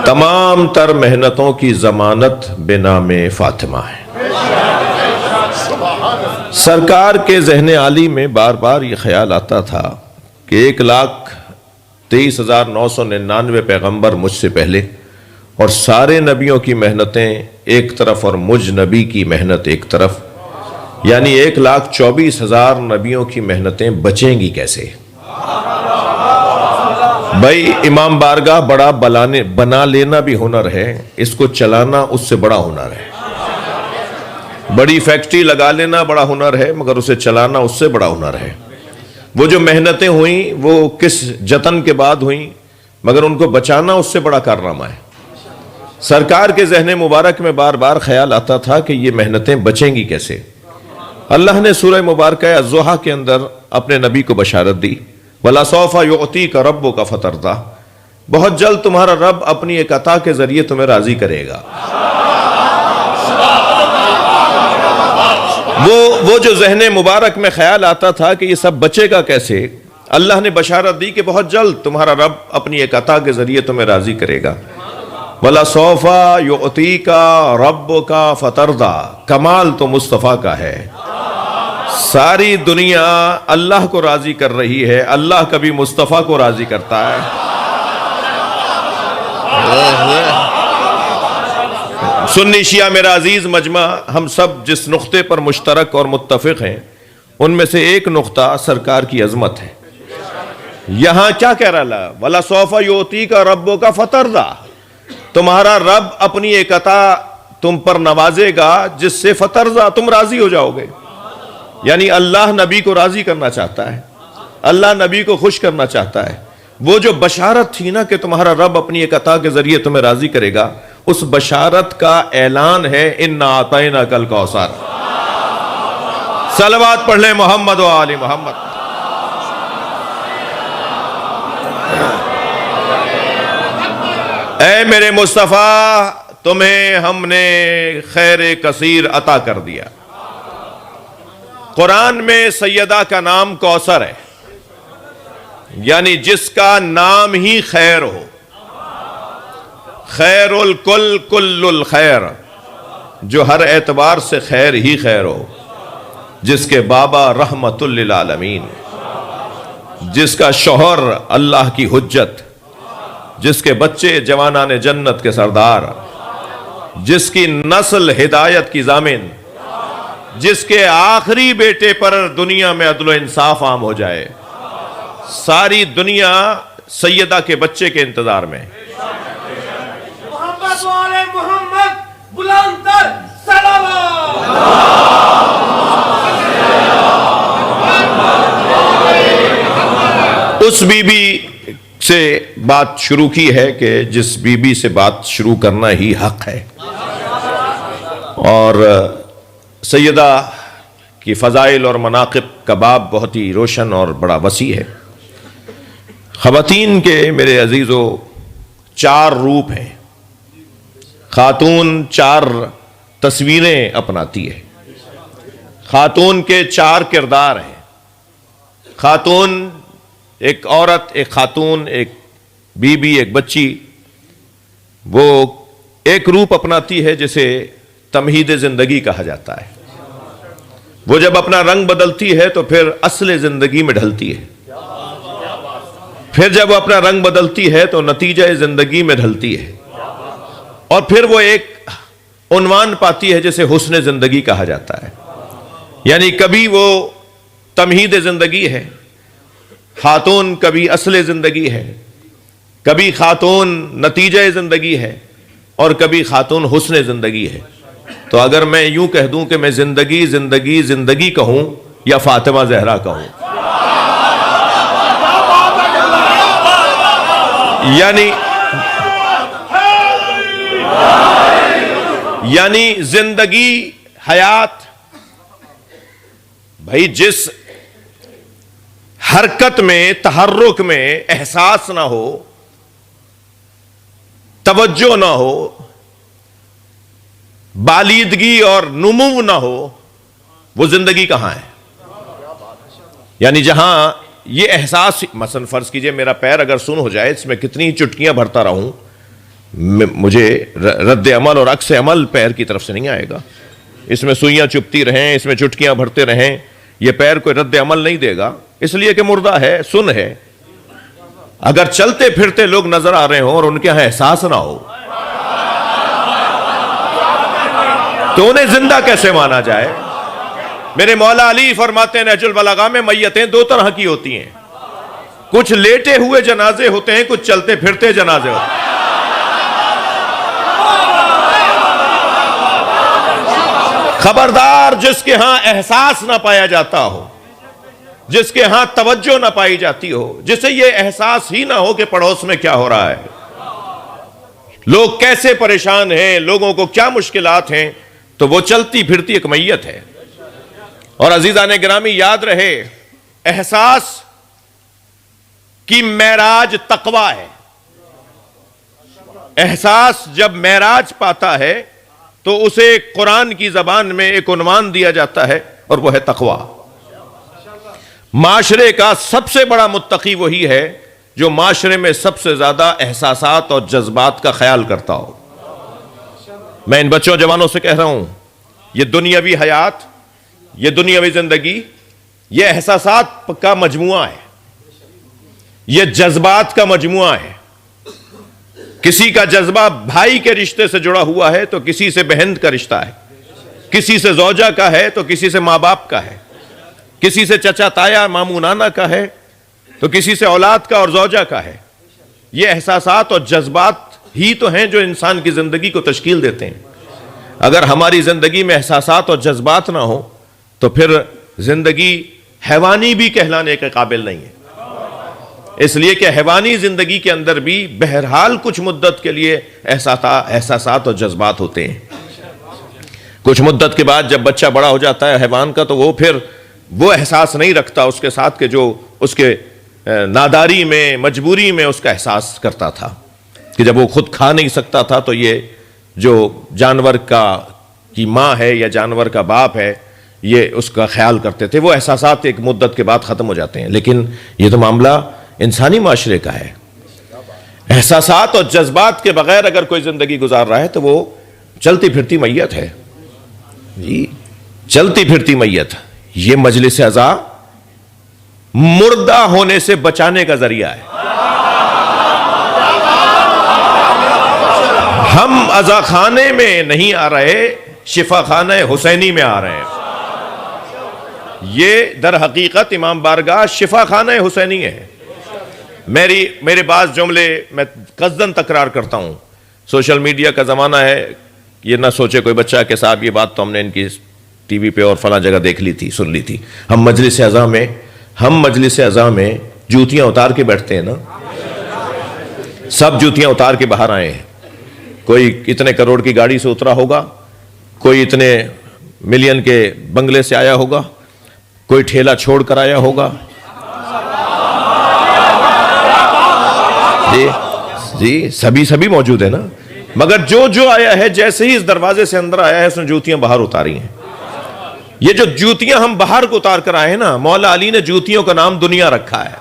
تمام تر محنتوں کی ضمانت بنام فاطمہ ہے۔ سرکار کے ذہن عالی میں بار بار یہ خیال آتا تھا کہ 1,23,999 پیغمبر مجھ سے پہلے اور سارے نبیوں کی محنتیں ایک طرف اور مجھ نبی کی محنت ایک طرف، یعنی 1,24,000 نبیوں کی محنتیں بچیں گی کیسے؟ بھائی امام بارگاہ بڑا بنا لینا بھی ہنر ہے، اس کو چلانا اس سے بڑا ہنر ہے۔ بڑی فیکٹری لگا لینا بڑا ہنر ہے، مگر اسے چلانا اس سے بڑا ہنر ہے۔ وہ جو محنتیں ہوئیں وہ کس جتن کے بعد ہوئیں، مگر ان کو بچانا اس سے بڑا کارنامہ ہے۔ سرکار کے ذہن مبارک میں بار بار خیال آتا تھا کہ یہ محنتیں بچیں گی کیسے؟ اللہ نے سورہ مبارکہ الضحیٰ کے اندر اپنے نبی کو بشارت دی، وَلَسَوْفَ يُعْطِيكَ رَبُّكَ فَتَرْضَىٰ، بہت جلد تمہارا رب اپنی ایک عطا کے ذریعے تمہیں راضی کرے گا۔ وہ جو ذہن مبارک میں خیال آتا تھا کہ یہ سب بچے گا کیسے، اللہ نے بشارت دی کہ بہت جلد تمہارا رب اپنی ایک عطا کے ذریعے تمہیں راضی کرے گا۔ وَلَسَوْفَ يُعْطِيكَ رَبُّكَ فَتَرْضَىٰ، کمال تو مصطفیٰ کا ہے۔ ساری دنیا اللہ کو راضی کر رہی ہے، اللہ کبھی مصطفیٰ کو راضی کرتا ہے؟ سنی شیعہ میرا عزیز مجمع، ہم سب جس نقطے پر مشترک اور متفق ہیں ان میں سے ایک نقطہ سرکار کی عظمت ہے۔ یہاں کیا کہہ رہا ہے؟ وَلَسَوْفَ يُعْطِيكَ رَبُّكَ فَتَرْضَىٰ، تمہارا رب اپنی ایک عطا تم پر نوازے گا جس سے فترضا، تم راضی ہو جاؤ گے۔ یعنی اللہ نبی کو راضی کرنا چاہتا ہے، اللہ نبی کو خوش کرنا چاہتا ہے۔ وہ جو بشارت تھی نا کہ تمہارا رب اپنی ایک عطا کے ذریعے تمہیں راضی کرے گا، اس بشارت کا اعلان ہے اِنَّا أَعْطَيْنَاكَ الْكَوْثَرَ۔ صلوات پڑھ لیں محمد و آل محمد۔ اے میرے مصطفیٰ، تمہیں ہم نے خیر کثیر عطا کر دیا۔ قرآن میں سیدہ کا نام کوثر ہے، یعنی جس کا نام ہی خیر ہو، خیر الکل کل الخیر، جو ہر اعتبار سے خیر ہی خیر ہو، جس کے بابا رحمت للعالمین، جس کا شوہر اللہ کی حجت، جس کے بچے جوانان جنت کے سردار، جس کی نسل ہدایت کی ضامن، جس کے آخری بیٹے پر دنیا میں عدل و انصاف عام ہو جائے۔ ساری دنیا سیدہ کے بچے کے انتظار میں۔ محمد والے محمد بلند تر صلوات۔ اس بی بی سے بات شروع کی ہے کہ جس بی بی سے بات شروع کرنا ہی حق ہے، اور سیدہ کی فضائل اور مناقب کا باب بہت ہی روشن اور بڑا وسیع ہے۔ خواتین کے میرے عزیزو 4 روپ ہیں، خاتون 4 تصویریں اپناتی ہے، خاتون کے 4 کردار ہیں۔ خاتون ایک عورت، ایک خاتون، ایک بی بی، ایک بچی، وہ ایک روپ اپناتی ہے جسے تمہید زندگی کہا جاتا ہے۔ وہ جب اپنا رنگ بدلتی ہے تو پھر اصل زندگی میں ڈھلتی ہے، پھر جب وہ اپنا رنگ بدلتی ہے تو نتیجہ زندگی میں ڈھلتی ہے، اور پھر وہ ایک عنوان پاتی ہے جسے حسن زندگی کہا جاتا ہے۔ یعنی کبھی وہ تمہید زندگی ہے خاتون، کبھی اصل زندگی ہے، کبھی خاتون نتیجہ زندگی ہے، اور کبھی خاتون حسن زندگی ہے۔ تو اگر میں یوں کہہ دوں کہ میں زندگی زندگی زندگی کہوں یا فاطمہ زہرا کہوں، یعنی زندگی، حیات، بھائی جس حرکت میں، تحرک میں احساس نہ ہو، توجہ نہ ہو، بالیدگی اور نمو نہ ہو، وہ زندگی کہاں ہے؟ یعنی جہاں یہ احساس، مثلا فرض کیجئے میرا پیر اگر سن ہو جائے، اس میں کتنی چٹکیاں بھرتا رہوں، مجھے رد عمل اور عکس عمل پیر کی طرف سے نہیں آئے گا. اس میں سوئیاں چپتی رہیں, اس میں چٹکیاں بھرتے رہیں, یہ پیر کوئی رد عمل نہیں دے گا, اس لیے کہ مردہ ہے, سن ہے. اگر چلتے پھرتے لوگ نظر آ رہے ہوں اور ان کے یہاں احساس نہ ہو تو انہیں زندہ کیسے مانا جائے؟ میرے مولا علی فرماتے ہیں نہج البلاغہ میں میتیں دو طرح کی ہوتی ہیں, کچھ لیٹے ہوئے جنازے ہوتے ہیں, کچھ چلتے پھرتے جنازے ہوتے ہیں. خبردار جس کے ہاں احساس نہ پایا جاتا ہو, جس کے ہاں توجہ نہ پائی جاتی ہو, جسے یہ احساس ہی نہ ہو کہ پڑوس میں کیا ہو رہا ہے, لوگ کیسے پریشان ہیں, لوگوں کو کیا مشکلات ہیں, تو وہ چلتی پھرتی ایک میت ہے. اور عزیزان گرامی یاد رہے, احساس کی معراج تقویٰ ہے. احساس جب معراج پاتا ہے تو اسے قرآن کی زبان میں ایک عنوان دیا جاتا ہے اور وہ ہے تقویٰ. معاشرے کا سب سے بڑا متقی وہی ہے جو معاشرے میں سب سے زیادہ احساسات اور جذبات کا خیال کرتا ہو. میں ان بچوں جوانوں سے کہہ رہا ہوں, یہ دنیاوی حیات, یہ دنیاوی زندگی, یہ احساسات کا مجموعہ ہے, یہ جذبات کا مجموعہ ہے. کسی کا جذبہ بھائی کے رشتے سے جڑا ہوا ہے تو کسی سے بہن کا رشتہ ہے, کسی سے زوجہ کا ہے تو کسی سے ماں باپ کا ہے, کسی سے چچا تایا ماموں نانا کا ہے تو کسی سے اولاد کا اور زوجہ کا ہے. یہ احساسات اور جذبات ہی تو ہیں جو انسان کی زندگی کو تشکیل دیتے ہیں. اگر ہماری زندگی میں احساسات اور جذبات نہ ہو تو پھر زندگی حیوانی بھی کہلانے کے قابل نہیں ہے. اس لیے کہ حیوانی زندگی کے اندر بھی بہرحال کچھ مدت کے لیے احساسات اور جذبات ہوتے ہیں. کچھ مدت کے بعد جب بچہ بڑا ہو جاتا ہے حیوان کا, تو وہ پھر وہ احساس نہیں رکھتا اس کے ساتھ کہ جو اس کے ناداری میں, مجبوری میں اس کا احساس کرتا تھا, کہ جب وہ خود کھا نہیں سکتا تھا تو یہ جو جانور کی ماں ہے یا جانور کا باپ ہے یہ اس کا خیال کرتے تھے. وہ احساسات ایک مدت کے بعد ختم ہو جاتے ہیں. لیکن یہ تو معاملہ انسانی معاشرے کا ہے. احساسات اور جذبات کے بغیر اگر کوئی زندگی گزار رہا ہے تو وہ چلتی پھرتی میت ہے. جی, چلتی پھرتی میت. یہ مجلس عزا مردہ ہونے سے بچانے کا ذریعہ ہے. ہم عزا خانے میں نہیں آ رہے, شفا خانہ حسینی میں آ رہے ہیں. یہ در حقیقت امام بارگاہ شفا خانہ حسینی ہے. میرے بعض جملے میں قصداً تکرار کرتا ہوں. سوشل میڈیا کا زمانہ ہے, یہ نہ سوچے کوئی بچہ کہ صاحب یہ بات تو ہم نے ان کی ٹی وی پہ اور فلاں جگہ دیکھ لی تھی, سن لی تھی. ہم مجلس اعضاء میں جوتیاں اتار کے بیٹھتے ہیں نا, سب جوتیاں اتار کے باہر آئے ہیں. کوئی اتنے کروڑ کی گاڑی سے اترا ہوگا, کوئی اتنے ملین کے بنگلے سے آیا ہوگا, کوئی ٹھیلا چھوڑ کر آیا ہوگا. جی سبھی موجود ہے نا, مگر جو آیا ہے جیسے ہی اس دروازے سے اندر آیا ہے اس نے جوتیاں باہر اتاری ہیں. یہ جو جوتیاں ہم باہر کو اتار کر آئے ہیں نا, مولا علی نے جوتیوں کا نام دنیا رکھا ہے.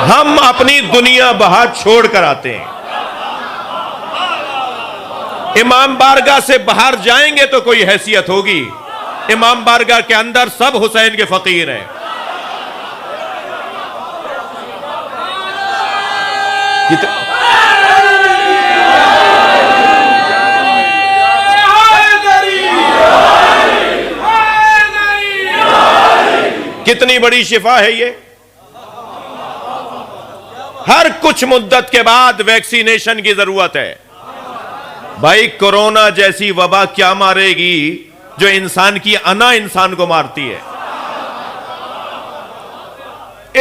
ہم اپنی دنیا باہر چھوڑ کر آتے ہیں. امام بارگاہ سے باہر جائیں گے تو کوئی حیثیت ہوگی, امام بارگاہ کے اندر سب حسین کے فقیر ہیں. کتنی بڑی شفا ہے یہ. ہر کچھ مدت کے بعد ویکسینیشن کی ضرورت ہے. بھائی کورونا جیسی وبا کیا مارے گی جو انسان کی انا انسان کو مارتی ہے.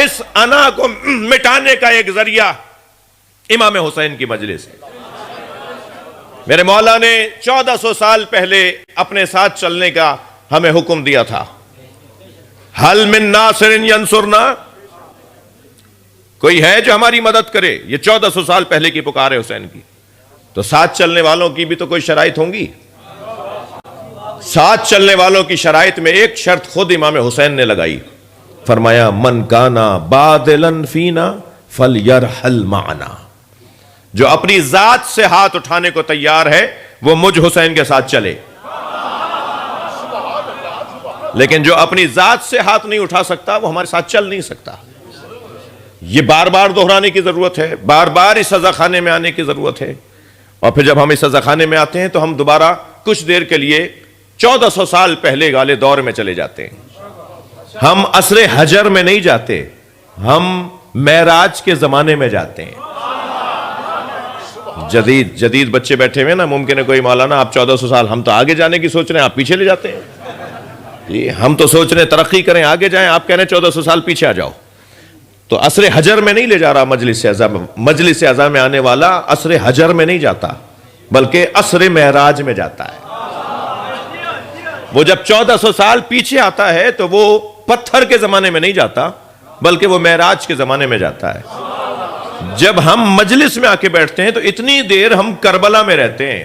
اس انا کو مٹانے کا ایک ذریعہ امام حسین کی مجلس ہے. میرے مولا نے 1400 سال پہلے اپنے ساتھ چلنے کا ہمیں حکم دیا تھا. حل من ناصر ینصرنا, کوئی ہے جو ہماری مدد کرے. یہ 1400 سال پہلے کی پکار ہے حسین کی. تو ساتھ چلنے والوں کی بھی تو کوئی شرائط ہوں گی. ساتھ چلنے والوں کی شرائط میں ایک شرط خود امام حسین نے لگائی، فرمایا من کانا بادلن فینا فلیرحل معنا، جو اپنی ذات سے ہاتھ اٹھانے کو تیار ہے وہ مجھ حسین کے ساتھ چلے، لیکن جو اپنی ذات سے ہاتھ نہیں اٹھا سکتا وہ ہمارے ساتھ چل نہیں سکتا۔ یہ بار بار دہرانے کی ضرورت ہے، بار بار اس سزا خانے میں آنے کی ضرورت ہے، اور پھر جب ہم اس سزا خانے میں آتے ہیں تو ہم دوبارہ کچھ دیر کے لیے 1400 سال پہلے والے دور میں چلے جاتے ہیں۔ ہم عصر حجر میں نہیں جاتے، ہم معراج کے زمانے میں جاتے ہیں۔ جدید بچے بیٹھے ہوئے نا، ممکن ہے کوئی مولانا آپ 1400 سال، ہم تو آگے جانے کی سوچ رہے ہیں، آپ پیچھے لے جاتے ہیں۔ ہم تو سوچ رہے ہیں ترقی کریں، آگے جائیں، آپ کہہ رہے ہیں 1400 سال پیچھے آ جاؤ۔ تو عصر حجر میں نہیں لے جا رہا مجلس اعظم میں آنے والا عصر حجر میں نہیں جاتا، بلکہ عصر معراج میں جاتا ہے۔ وہ جب 1400 سال پیچھے آتا ہے تو وہ پتھر کے زمانے میں نہیں جاتا، بلکہ وہ معراج کے زمانے میں جاتا ہے۔ جب ہم مجلس میں آ کے بیٹھتے ہیں تو اتنی دیر ہم کربلا میں رہتے ہیں،